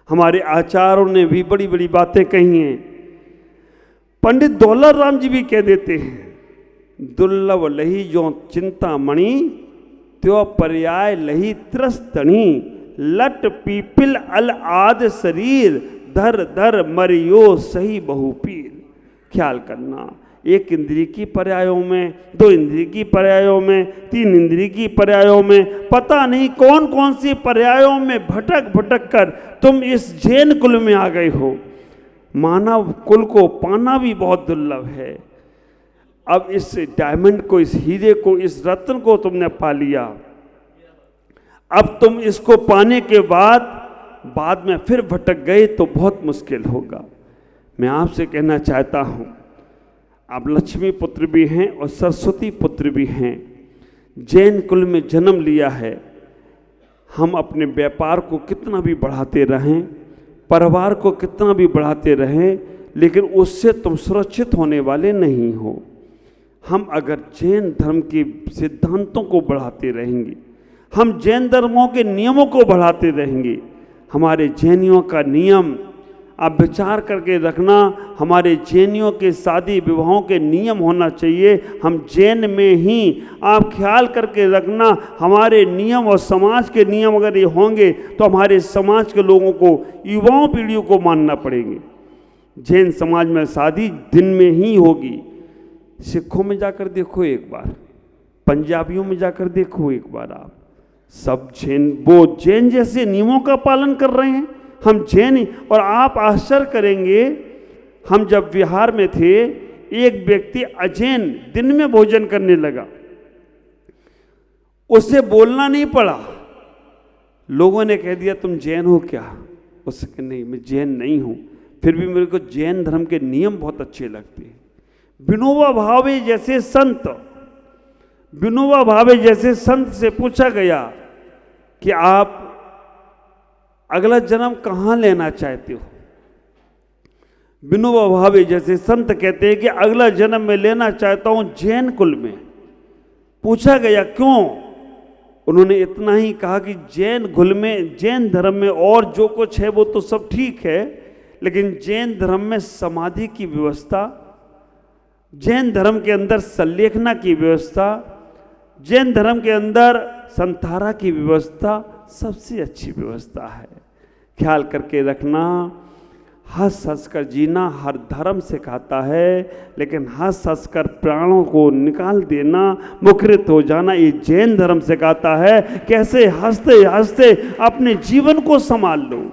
हमारे आचार्यों ने भी बड़ी बड़ी बातें कही हैं। पंडित दौलत राम जी भी कह देते हैं, दुर्लभ लही जो चिंता मणि त्यो पर्याय लही त्रस्तणी, लट पीपिल अल आद शरीर धर धर मरियो सही बहुपीर। ख्याल करना, एक इंद्रिय की पर्यायों में, दो इंद्रिय की पर्यायों में, तीन इंद्रिय की पर्यायों में, पता नहीं कौन कौन सी पर्यायों में भटक भटक कर तुम इस जैन कुल में आ गए हो। मानव कुल को पाना भी बहुत दुर्लभ है। अब इस डायमंड को, इस हीरे को, इस रत्न को तुमने पा लिया। अब तुम इसको पाने के बाद में फिर भटक गए तो बहुत मुश्किल होगा। मैं आपसे कहना चाहता हूँ, आप लक्ष्मी पुत्र भी हैं और सरस्वती पुत्र भी हैं, जैन कुल में जन्म लिया है। हम अपने व्यापार को कितना भी बढ़ाते रहें, परिवार को कितना भी बढ़ाते रहें, लेकिन उससे तुम सुरक्षित होने वाले नहीं हो। हम अगर जैन धर्म के सिद्धांतों को बढ़ाते रहेंगे, हम जैन धर्मों के नियमों को बढ़ाते रहेंगे, हमारे जैनियों का नियम आप विचार करके रखना, हमारे जैनियों के शादी विवाहों के नियम होना चाहिए। हम जैन में ही आप ख्याल करके रखना, हमारे नियम और समाज के नियम अगर ये होंगे तो हमारे समाज के लोगों को, युवाओं पीढ़ियों को मानना पड़ेंगे। जैन समाज में शादी दिन में ही होगी। सिखों में जाकर देखो एक बार, पंजाबियों में जाकर देखो एक बार, आप सब जैन, वो जैन जैसे नियमों का पालन कर रहे हैं। हम जैन, और आप आश्चर्य करेंगे, हम जब बिहार में थे, एक व्यक्ति अजैन दिन में भोजन करने लगा, उससे बोलना नहीं पड़ा। लोगों ने कह दिया तुम जैन हो क्या? उससे कहा नहीं, मैं जैन नहीं हूं, फिर भी मेरे को जैन धर्म के नियम बहुत अच्छे लगते हैं। विनोबा भावे जैसे संत, विनोबा भावे जैसे संत से पूछा गया कि आप अगला जन्म कहाँ लेना चाहते हो? विनोबा भावे जैसे संत कहते हैं कि अगला जन्म मैं लेना चाहता हूं जैन कुल में। पूछा गया क्यों? उन्होंने इतना ही कहा कि जैन कुल में, जैन धर्म में और जो कुछ है वो तो सब ठीक है, लेकिन जैन धर्म में समाधि की व्यवस्था, जैन धर्म के अंदर सल्लेखना की व्यवस्था, जैन धर्म के अंदर संतारा की व्यवस्था सबसे अच्छी व्यवस्था है। ख्याल करके रखना, हंस हंस कर जीना हर धर्म सिखाता है, लेकिन हंस हंस कर प्राणों को निकाल देना, मुखरित हो जाना, ये जैन धर्म सिखाता है। कैसे हंसते हंसते अपने जीवन को संभाल लो।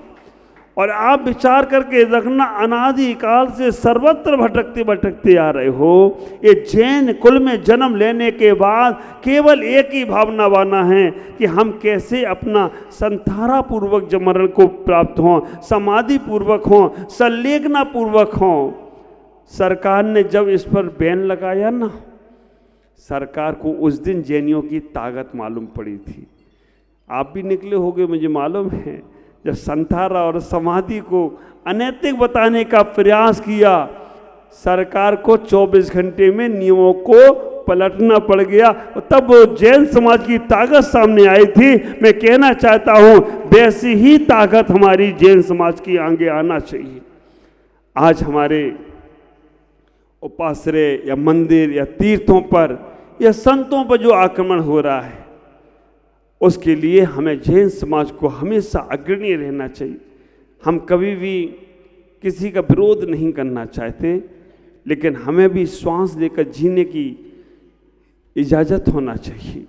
और आप विचार करके रखना, अनादि काल से सर्वत्र भटकते भटकते आ रहे हो। ये जैन कुल में जन्म लेने के बाद केवल एक ही भावना बना है कि हम कैसे अपना संतारा पूर्वक मरण को प्राप्त हों, समाधि पूर्वक हों, संलेखना पूर्वक हों। सरकार ने जब इस पर बैन लगाया ना, सरकार को उस दिन जैनियों की ताकत मालूम पड़ी थी। आप भी निकले होंगे, मुझे मालूम है। जब संतारा और समाधि को अनैतिक बताने का प्रयास किया, सरकार को 24 घंटे में नियमों को पलटना पड़ गया। तब वो जैन समाज की ताकत सामने आई थी। मैं कहना चाहता हूं, वैसी ही ताकत हमारी जैन समाज की आगे आना चाहिए। आज हमारे उपाश्रय या मंदिर या तीर्थों पर या संतों पर जो आक्रमण हो रहा है, उसके लिए हमें जैन समाज को हमेशा अग्रणी रहना चाहिए। हम कभी भी किसी का विरोध नहीं करना चाहते, लेकिन हमें भी श्वास लेकर जीने की इजाज़त होना चाहिए।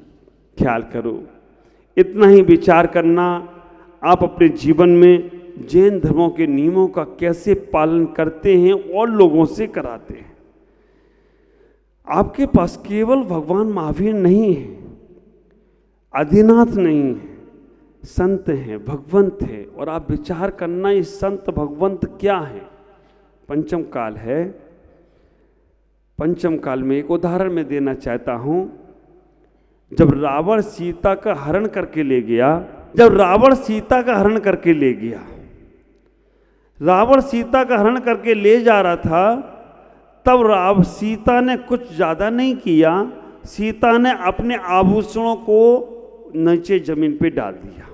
ख्याल करो, इतना ही विचार करना, आप अपने जीवन में जैन धर्मों के नियमों का कैसे पालन करते हैं और लोगों से कराते हैं। आपके पास केवल भगवान महावीर नहीं है, आदिनाथ नहीं है, संत हैं, भगवंत है। और आप विचार करना, ये संत भगवंत क्या है? पंचम काल है। पंचम काल में एक उदाहरण मैं देना चाहता हूं। जब रावण सीता का हरण करके ले गया, जब रावण सीता का हरण करके ले गया, रावण सीता का हरण करके ले जा रहा था, तब सीता ने कुछ ज़्यादा नहीं किया। सीता ने अपने आभूषणों को नीचे जमीन पे डाल दिया।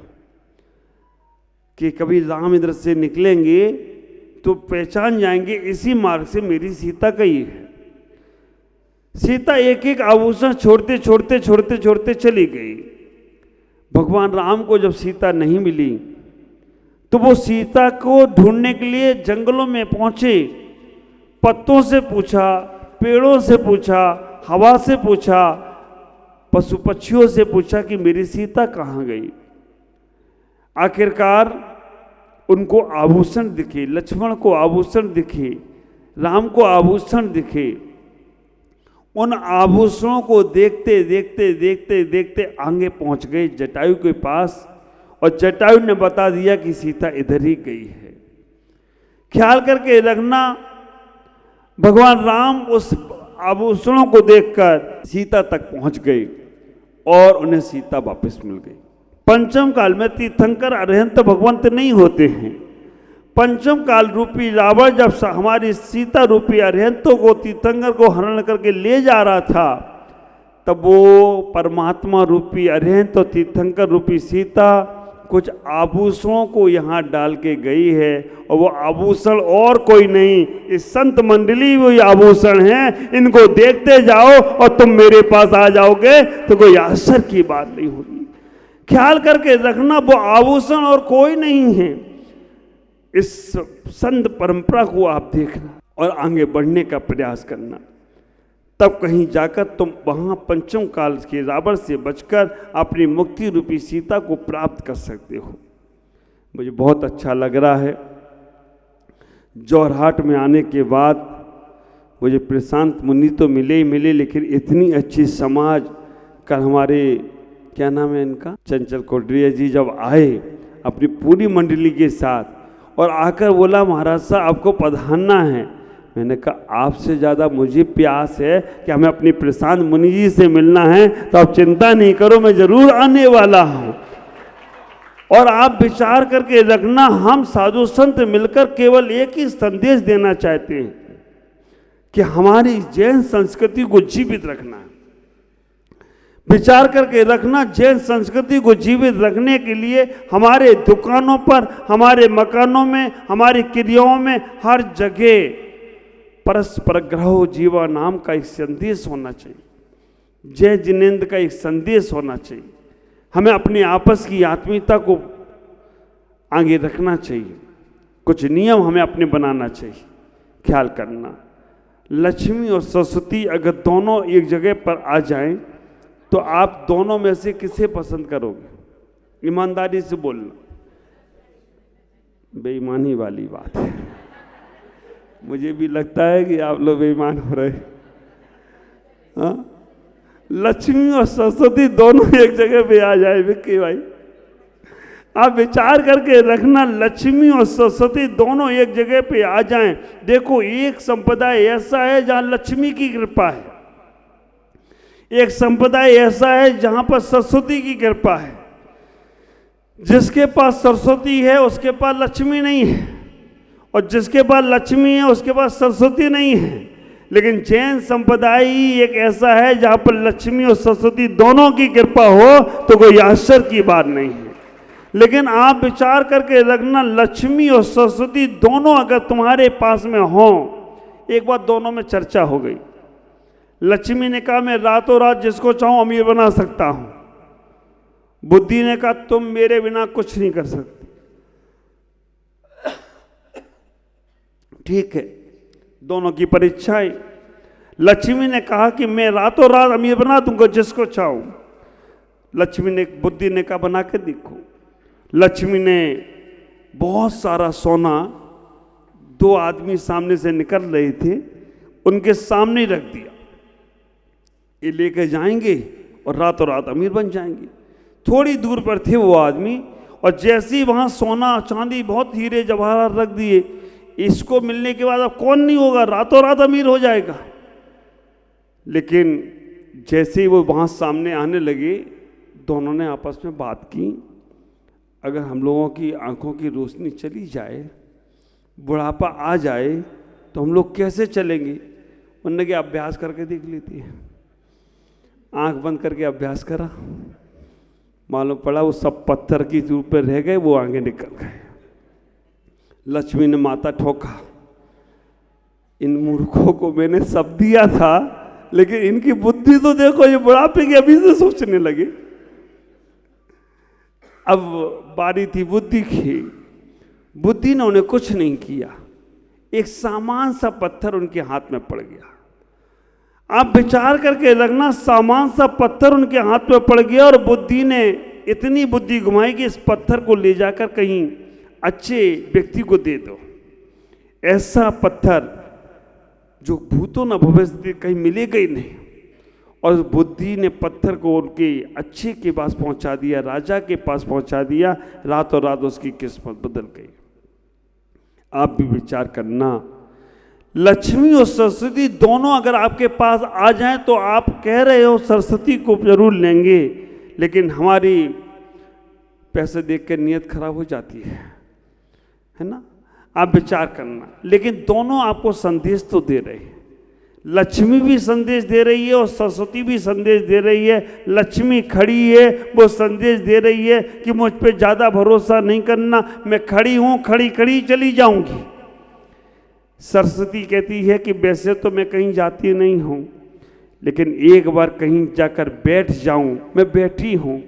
कि कभी राम इधर से निकलेंगे तो पहचान जाएंगे इसी मार्ग से मेरी सीता गई है। सीता एक एक आभूषण छोड़ते छोड़ते छोड़ते छोड़ते चली गई। भगवान राम को जब सीता नहीं मिली तो वो सीता को ढूंढने के लिए जंगलों में पहुंचे। पत्तों से पूछा, पेड़ों से पूछा, हवा से पूछा, पशु पक्षियों से पूछा कि मेरी सीता कहाँ गई। आखिरकार उनको आभूषण दिखे, लक्ष्मण को आभूषण दिखे, राम को आभूषण दिखे। उन आभूषणों को देखते देखते देखते देखते आगे पहुंच गए जटायु के पास, और जटायु ने बता दिया कि सीता इधर ही गई है। ख्याल करके रखना, भगवान राम उस आभूषणों को देखकर सीता तक पहुंच गए और उन्हें सीता वापस मिल गई। पंचम काल में तीर्थंकर अरहंत भगवंत नहीं होते हैं। पंचम काल रूपी रावण जब हमारी सीता रूपी अरहंतों को तीर्थंकर को हरण करके ले जा रहा था, तब वो परमात्मा रूपी अरहंत और तीर्थंकर रूपी सीता कुछ आभूषणों को यहाँ डाल के गई है, और वो आभूषण और कोई नहीं, इस संत मंडली वही आभूषण हैं। इनको देखते जाओ और तुम मेरे पास आ जाओगे तो कोई आश्चर्य की बात नहीं होगी। ख्याल करके रखना, वो आभूषण और कोई नहीं है। इस संत परंपरा को आप देखना और आगे बढ़ने का प्रयास करना, तब कहीं जाकर तुम वहाँ पंचम काल के रावण से बचकर अपनी मुक्ति रूपी सीता को प्राप्त कर सकते हो। मुझे बहुत अच्छा लग रहा है। जोरहाट में आने के बाद मुझे प्रशांत मुनि तो मिले ही मिले, लेकिन इतनी अच्छी समाज कल हमारे क्या नाम है इनका, चंचल कोटरिया जी जब आए अपनी पूरी मंडली के साथ और आकर बोला महाराज साहब आपको पधारना है। मैंने कहा आपसे ज़्यादा मुझे प्यास है कि हमें अपनी प्रशांत मुनि जी से मिलना है, तो आप चिंता नहीं करो, मैं जरूर आने वाला हूँ। और आप विचार करके रखना, हम साधु संत मिलकर केवल एक ही संदेश देना चाहते हैं कि हमारी जैन संस्कृति को जीवित रखना है। विचार करके रखना, जैन संस्कृति को जीवित रखने के लिए हमारे दुकानों पर, हमारे मकानों में, हमारी क्रियाओं में, हर जगह परस्पर ग्रहो जीवा नाम का एक संदेश होना चाहिए। जय जिनेन्द्र का एक संदेश होना चाहिए। हमें अपनी आपस की आत्मीयता को आगे रखना चाहिए। कुछ नियम हमें अपने बनाना चाहिए। ख्याल करना, लक्ष्मी और सरस्वती अगर दोनों एक जगह पर आ जाएं तो आप दोनों में से किसे पसंद करोगे? ईमानदारी से बोलना, बेईमानी वाली बात है। मुझे भी लगता है कि आप लोग बेईमान हो रहे। हाँ, लक्ष्मी और सरस्वती दोनों एक जगह पे आ जाए विक्की भाई, आप विचार करके रखना, लक्ष्मी और सरस्वती दोनों एक जगह पे आ जाएं। देखो, एक संप्रदाय ऐसा है जहां लक्ष्मी की कृपा है, एक संप्रदाय ऐसा है जहां पर सरस्वती की कृपा है। जिसके पास सरस्वती है उसके पास लक्ष्मी नहीं है, और जिसके पास लक्ष्मी है उसके पास सरस्वती नहीं है। लेकिन जैन संप्रदाय ही एक ऐसा है जहां पर लक्ष्मी और सरस्वती दोनों की कृपा हो तो कोई आश्चर्य की बात नहीं है। लेकिन आप विचार करके रखना, लक्ष्मी और सरस्वती दोनों अगर तुम्हारे पास में हो, एक बार दोनों में चर्चा हो गई। लक्ष्मी ने कहा मैं रातों रात जिसको चाहूं अमीर बना सकता हूं। बुद्धि ने कहा तुम मेरे बिना कुछ नहीं कर सकते। ठीक है, दोनों की परीक्षाएं। लक्ष्मी ने कहा कि मैं रातों रात अमीर बना दूंगा जिसको चाहूं। लक्ष्मी ने, बुद्धि ने कहा बना के देखो। लक्ष्मी ने बहुत सारा सोना, दो आदमी सामने से निकल रहे थे, उनके सामने रख दिया। ये लेके जाएंगे और रातों रात अमीर बन जाएंगे। थोड़ी दूर पर थे वो आदमी, और जैसे ही वहां सोना चांदी बहुत हीरे जवाहरात रख दिए, इसको मिलने के बाद अब कौन नहीं होगा, रातों रात अमीर हो जाएगा। लेकिन जैसे ही वो वहां सामने आने लगे, दोनों ने आपस में बात की, अगर हम लोगों की आंखों की रोशनी चली जाए, बुढ़ापा आ जाए, तो हम लोग कैसे चलेंगे? उन्होंने क्या अभ्यास करके देख लेती है। आंख बंद करके अभ्यास करा, मालूम पड़ा वो सब पत्थर की रूप पर रह गए, वो आगे निकल गए। लक्ष्मी ने माथा ठोका, इन मूर्खों को मैंने सब दिया था, लेकिन इनकी बुद्धि तो देखो, ये बुढ़ापे की अभी से सोचने लगे। अब बारी थी बुद्धि की। बुद्धि ने उन्हें कुछ नहीं किया, एक सामान सा पत्थर उनके हाथ में पड़ गया। आप विचार करके रखना, सामान सा पत्थर उनके हाथ में पड़ गया और बुद्धि ने इतनी बुद्धि घुमाई कि इस पत्थर को ले जाकर कहीं अच्छे व्यक्ति को दे दो। ऐसा पत्थर जो भूतों न भविष्य कहीं मिलेगा ही नहीं। और बुद्धि ने पत्थर को उनके अच्छे के पास पहुंचा दिया, राजा के पास पहुंचा दिया। रातों रात उसकी किस्मत बदल गई। आप भी विचार करना, लक्ष्मी और सरस्वती दोनों अगर आपके पास आ जाएं तो आप कह रहे हो सरस्वती को जरूर लेंगे, लेकिन हमारी पैसे देख कर नीयत खराब हो जाती है ना। आप विचार करना, लेकिन दोनों आपको संदेश तो दे रहे हैं। लक्ष्मी भी संदेश दे रही है और सरस्वती भी संदेश दे रही है। लक्ष्मी खड़ी है, वो संदेश दे रही है कि मुझ पे ज़्यादा भरोसा नहीं करना, मैं खड़ी हूँ, खड़ी खड़ी चली जाऊंगी। सरस्वती कहती है कि वैसे तो मैं कहीं जाती नहीं हूँ, लेकिन एक बार कहीं जाकर बैठ जाऊं, मैं बैठी हूँ,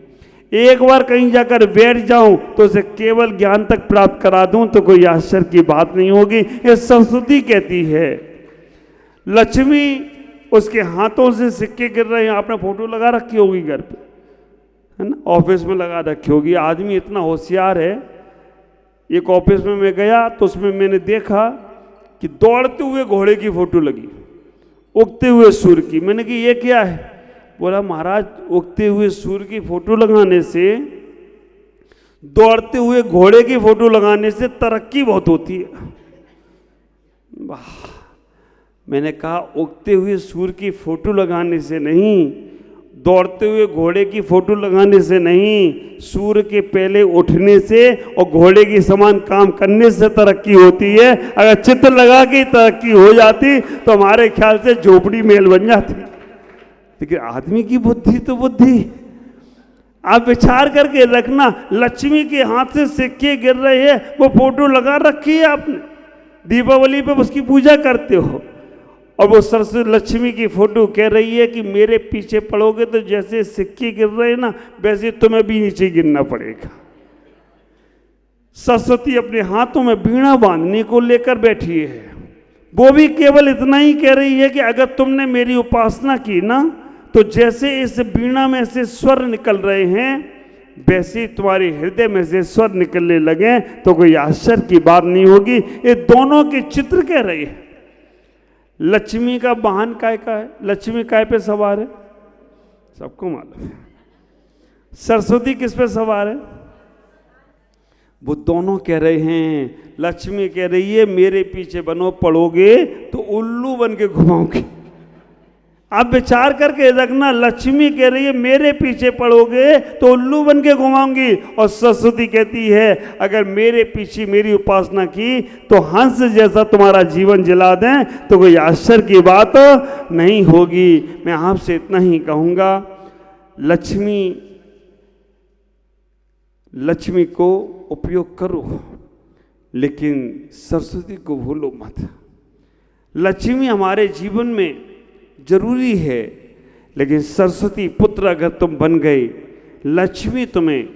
एक बार कहीं जाकर बैठ जाऊं तो उसे केवल ज्ञान तक प्राप्त करा दूं तो कोई आश्चर्य की बात नहीं होगी। ये सरस्वती कहती है। लक्ष्मी, उसके हाथों से सिक्के गिर रहे हैं। आपने फोटो लगा रखी होगी घर पे, है ना, ऑफिस में लगा रखी होगी। आदमी इतना होशियार है। एक ऑफिस में मैं गया तो उसमें मैंने देखा कि दौड़ते हुए घोड़े की फोटो लगी, उगते हुए सूर्य की। मैंने कहा ये क्या है? बोला महाराज, उगते हुए सूर्य की फोटो लगाने से, दौड़ते हुए घोड़े की फोटो लगाने से तरक्की बहुत होती है। वाह! मैंने कहा उगते हुए सूर्य की फोटो लगाने से नहीं, दौड़ते हुए घोड़े की फोटो लगाने से नहीं, सूर्य के पहले उठने से और घोड़े की समान काम करने से तरक्की होती है। अगर चित्र लगा के तरक्की हो जाती तो हमारे ख्याल से झोपड़ी मेल बन जाती। लेकिन आदमी की बुद्धि तो बुद्धि। आप विचार करके रखना, लक्ष्मी के हाथ से सिक्के गिर रहे हैं, वो फोटो लगा रखी है आपने, दीपावली पे उसकी पूजा करते हो, और वो सरस्वती लक्ष्मी की फोटो कह रही है कि मेरे पीछे पड़ोगे तो जैसे सिक्के गिर रहे हैं ना, वैसे तुम्हें भी नीचे गिरना पड़ेगा। सरस्वती अपने हाथों में वीणा बांधने को लेकर बैठी है। वो भी केवल इतना ही कह रही है कि अगर तुमने मेरी उपासना की ना, तो जैसे इस वीणा में से स्वर निकल रहे हैं, वैसे तुम्हारे हृदय में से स्वर निकलने लगे तो कोई आश्चर्य की बात नहीं होगी। ये दोनों के चित्र कह रहे हैं। लक्ष्मी का वाहन काय का है? लक्ष्मी काय पे सवार है? सबको मालूम है। सरस्वती किस पे सवार है? वो दोनों कह रहे हैं, लक्ष्मी कह रही है मेरे पीछे बनो, पड़ोगे तो उल्लू बन के घुमाओगे। आप विचार करके रखना, लक्ष्मी कह रही है मेरे पीछे पड़ोगे तो उल्लू बन के घुमाऊंगी, और सरस्वती कहती है अगर मेरे पीछे मेरी उपासना की तो हंस जैसा तुम्हारा जीवन जिला दें तो कोई आश्चर्य की बात नहीं होगी। मैं आपसे इतना ही कहूँगा, लक्ष्मी को उपयोग करो, लेकिन सरस्वती को भूलो मत। लक्ष्मी हमारे जीवन में जरूरी है, लेकिन सरस्वती पुत्र अगर तुम बन गए, लक्ष्मी तुम्हें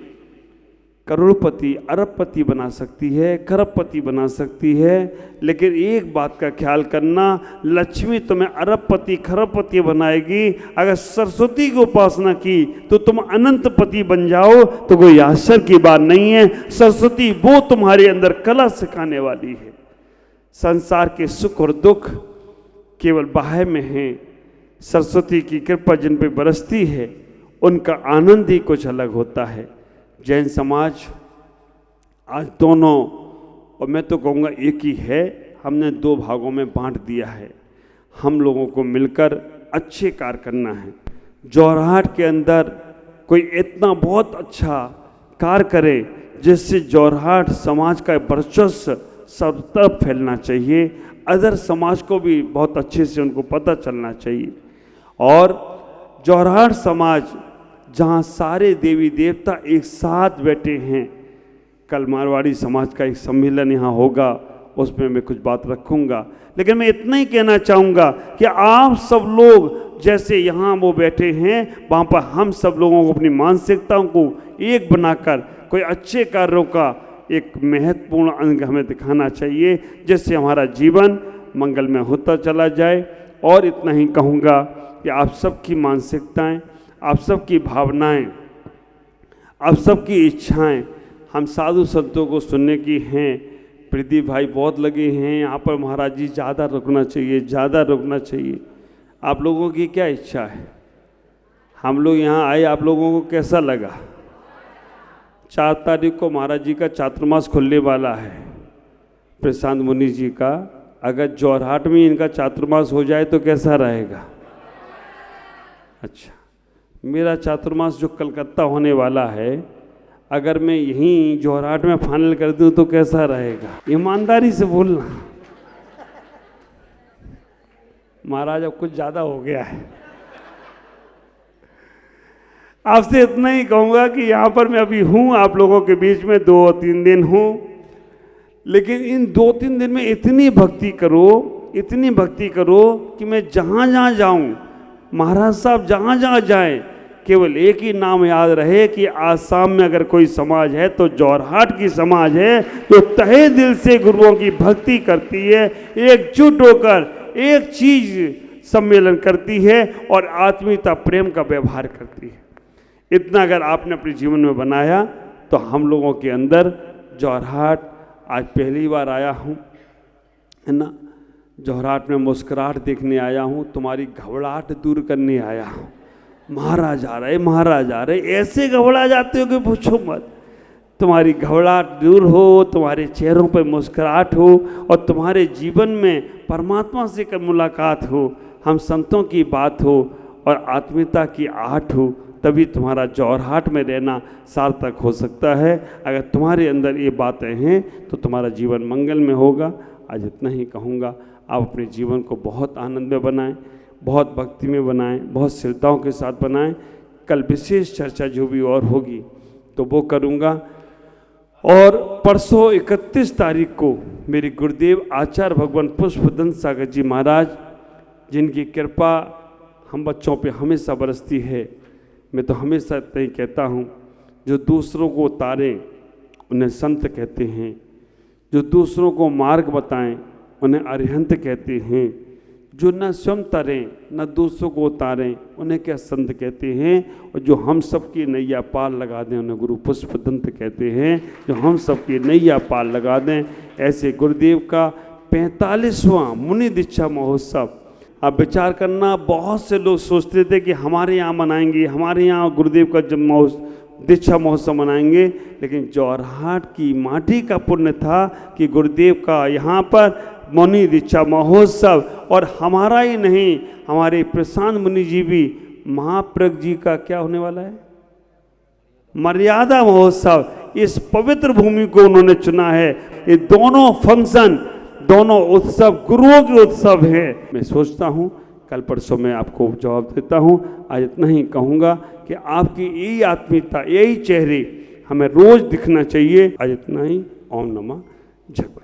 करोड़पति अरबपति बना सकती है, खरबपति बना सकती है। लेकिन एक बात का ख्याल करना, लक्ष्मी तुम्हें अरबपति खरबपति बनाएगी। अगर सरस्वती की उपासना की तो तुम अनंतपति बन जाओ तो कोई आश्चर्य की बात नहीं है। सरस्वती वो तुम्हारे अंदर कला सिखाने वाली है। संसार के सुख और दुख केवल बाह्य में हैं। सरस्वती की कृपा जिन पे बरसती है उनका आनंद ही कुछ अलग होता है। जैन समाज आज दोनों, और मैं तो कहूँगा एक ही है, हमने दो भागों में बांट दिया है। हम लोगों को मिलकर अच्छे कार्य करना है। जोरहाट के अंदर कोई इतना बहुत अच्छा कार्य करे जिससे जोरहाट समाज का वर्चस्व सब तरफ फैलना चाहिए। अदर समाज को भी बहुत अच्छे से उनको पता चलना चाहिए। और जोरहाट समाज जहाँ सारे देवी देवता एक साथ बैठे हैं, कल मारवाड़ी समाज का एक सम्मेलन यहाँ होगा, उसमें मैं कुछ बात रखूँगा। लेकिन मैं इतना ही कहना चाहूँगा कि आप सब लोग जैसे यहाँ वो बैठे हैं, वहाँ पर हम सब लोगों को अपनी मानसिकताओं को एक बनाकर कोई अच्छे कार्यों का एक महत्वपूर्ण अंग हमें दिखाना चाहिए, जिससे हमारा जीवन मंगलमय होता चला जाए। और इतना ही कहूँगा कि आप सबकी मानसिकताएं, आप सबकी भावनाएं, आप सबकी इच्छाएं हम साधु संतों को सुनने की हैं। प्रदीप भाई बहुत लगे हैं यहाँ पर, महाराज जी ज़्यादा रुकना चाहिए, ज़्यादा रुकना चाहिए। आप लोगों की क्या इच्छा है? हम लोग यहाँ आए, आप लोगों को कैसा लगा? 4 तारीख को महाराज जी का चातुर्मास खुलने वाला है, प्रशांत मुनि जी का। अगर जोरहाट में इनका चातुर्मास हो जाए तो कैसा रहेगा? अच्छा, मेरा चातुर्मास जो कलकत्ता होने वाला है, अगर मैं यहीं जोरहाट में फाइनल कर दूं तो कैसा रहेगा? ईमानदारी से बोलना। महाराज अब कुछ ज़्यादा हो गया है। आपसे इतना ही कहूँगा कि यहाँ पर मैं अभी हूँ आप लोगों के बीच में 2-3 दिन हूँ, लेकिन इन 2-3 दिन में इतनी भक्ति करो, इतनी भक्ति करो कि मैं जहाँ जहाँ जाऊँ, महाराज साहब जहाँ जहाँ जाएं, केवल एक ही नाम याद रहे कि आसाम में अगर कोई समाज है तो जोरहाट की समाज है, जो तहे दिल से गुरुओं की भक्ति करती है, एकजुट होकर एक चीज सम्मेलन करती है और आत्मीयता प्रेम का व्यवहार करती है। इतना अगर आपने अपने जीवन में बनाया तो हम लोगों के अंदर जोरहाट, आज पहली बार आया हूँ, है ना, जोरहाट में मुस्कुराहट देखने आया हूँ, तुम्हारी घबराहट दूर करने आया हूँ। महाराज आ रहे, महाराज आ रहे, ऐसे घबरा जाते हो कि पूछो मत। तुम्हारी घबराहट दूर हो, तुम्हारे चेहरों पर मुस्कुराहट हो और तुम्हारे जीवन में परमात्मा से कर मुलाकात हो, हम संतों की बात हो और आत्मीयता की आहट हो, तभी तुम्हारा जोरहाट में रहना सार्थक हो सकता है। अगर तुम्हारे अंदर ये बातें हैं तो तुम्हारा जीवन मंगल में होगा। आज इतना ही कहूँगा, आप अपने जीवन को बहुत आनंद में बनाएं, बहुत भक्ति में बनाएं, बहुत श्रद्धाओं के साथ बनाएं। कल विशेष चर्चा जो भी और होगी तो वो करूँगा। और परसों 31 तारीख को मेरे गुरुदेव आचार्य भगवान पुष्पदंत सागर जी महाराज, जिनकी कृपा हम बच्चों पे हमेशा बरसती है, मैं तो हमेशा इतना ही कहता हूँ, जो दूसरों को उतारें उन्हें संत कहते हैं, जो दूसरों को मार्ग बताएं उन्हें अरिहंत कहते हैं, जो न स्वयं तरें न दूसरों को उतारें उन्हें क्या संत कहते हैं, और जो हम सबकी नैया पार लगा दें उन्हें गुरु पुष्पदंत कहते हैं। जो हम सबकी नैया पार लगा दें, ऐसे गुरुदेव का 45वां मुनि दीक्षा महोत्सव। आप विचार करना, बहुत से लोग सोचते थे कि हमारे यहाँ मनाएंगे, हमारे यहाँ गुरुदेव का जब दीक्षा महोत्सव मनाएंगे, लेकिन जोरहाट की माटी का पुण्य था कि गुरुदेव का यहाँ पर मुनि दीक्षा महोत्सव, और हमारा ही नहीं, हमारे प्रशांत मुनि जी भी, महाप्रज्ञ जी का क्या होने वाला है, मर्यादा महोत्सव, इस पवित्र भूमि को उन्होंने चुना है। ये दोनों फंक्शन, दोनों उत्सव गुरुओं के उत्सव हैं। मैं सोचता हूँ कल परसों मैं आपको जवाब देता हूँ। आज इतना ही कहूँगा कि आपकी यही आत्मीयता, यही चेहरे हमें रोज दिखना चाहिए। आज इतना ही। ओम नमः जगन्नाथ।